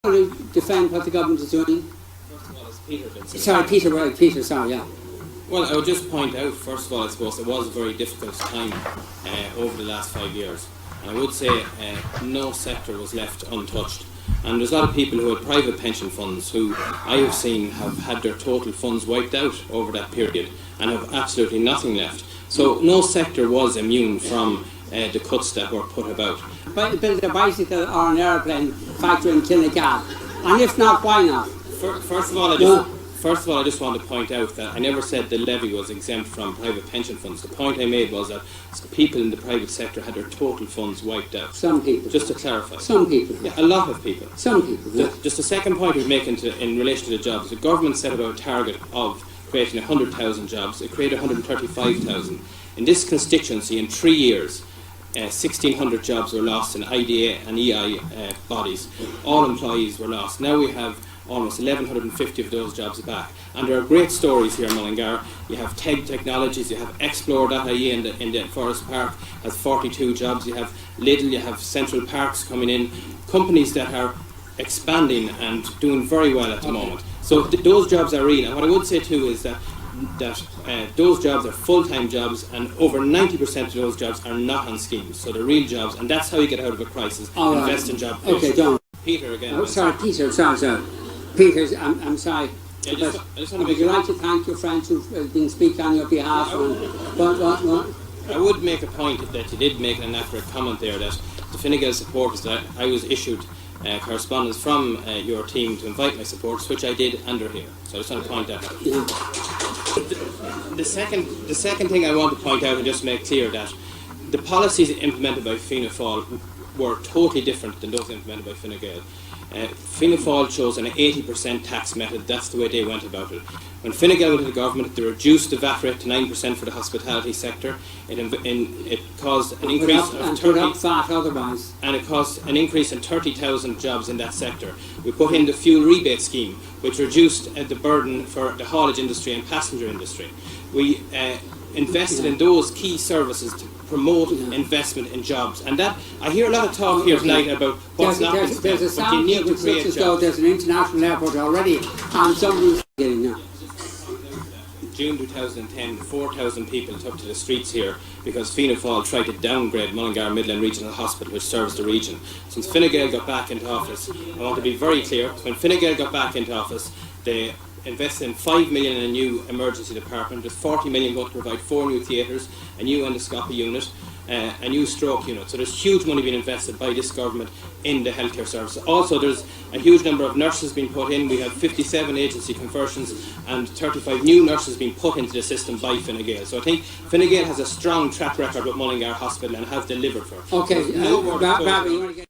to defend what the government is doing? First of all, it's Peter. Sorry, Peter, right, Peter, sorry, yeah. Well, I would just point out, first of all, I suppose it was a very difficult time over the last 5 years. And I would say no sector was left untouched. And there's a lot of people who had private pension funds who I have seen have had their total funds wiped out over that period and have absolutely nothing left. So no sector was immune from the cuts that were put about. Build a bicycle or an aeroplane factory in Mullingar, and if not, why not? First of all, I just want to point out that I never said the levy was exempt from private pension funds. The point I made was that people in the private sector had their total funds wiped out. Some people. Just to clarify. Some people. Yeah, a lot of people. Some people. Yeah. Just the second point I was making in relation to the jobs. The government set about a target of creating 100,000 jobs. It created 135,000. In this constituency, in 3 years, 1,600 jobs were lost in IDA and EI bodies. All employees were lost. Now we have almost 1,150 of those jobs back. And there are great stories here in Mullingar. You have TEG Technologies, you have Cllr.ie in the Forest Park, has 42 jobs. You have Lidl, you have Central Parks coming in. Companies that are expanding and doing very well at the moment. So those jobs are real. And what I would say too is that those jobs are full-time jobs, and over 90% of those jobs are not on schemes. So they're real jobs, and that's how you get out of a crisis. Invest in job creation. Okay, John. Peter again. Oh, sorry, Peter, sorry. Peter, I'm sorry. Yeah, I just want to would you like to thank your friends who've been speaking on your behalf? What? I would make a point that you did make an accurate comment there, that the Fine Gael supporters, that I was issued correspondence from your team to invite my supporters, which I did, and they're here. So I just want to point that out. Yeah. The second thing I want to point out and just make clear that the policies implemented by Fianna Fáil were totally different than those implemented by Fine Gael. Fianna Fáil chose an 80% tax method. That's the way they went about it. When Fine Gael went to the government, they reduced the VAT rate to 9% for the hospitality sector. It caused an increase of 30, and it caused an increase in 30,000 jobs in that sector. We put in the fuel rebate scheme, which reduced the burden for the haulage industry and passenger industry. We invested in those key services to promote investment in jobs, and that I hear a lot of talk here tonight about what's not been spent, but you need to create jobs. There's an international airport already, and somebody's getting there. June 2010, 4,000 people took to the streets here because Fianna Fáil tried to downgrade Mullingar Midland Regional Hospital, which serves the region. Since Fine Gael got back into office, I want to be very clear, when Fine Gael got back into office, they invested in 5 million in a new emergency department. There's 40 million going to provide 4 new theatres, a new endoscopy unit, a new stroke unit. So there's huge money being invested by this government in the healthcare services. Also, there's a huge number of nurses being put in. We have 57 agency conversions and 35 new nurses being put into the system by Fine Gael. So I think Fine Gael has a strong track record with Mullingar Hospital and have delivered for it. Okay, Barbara, you want to get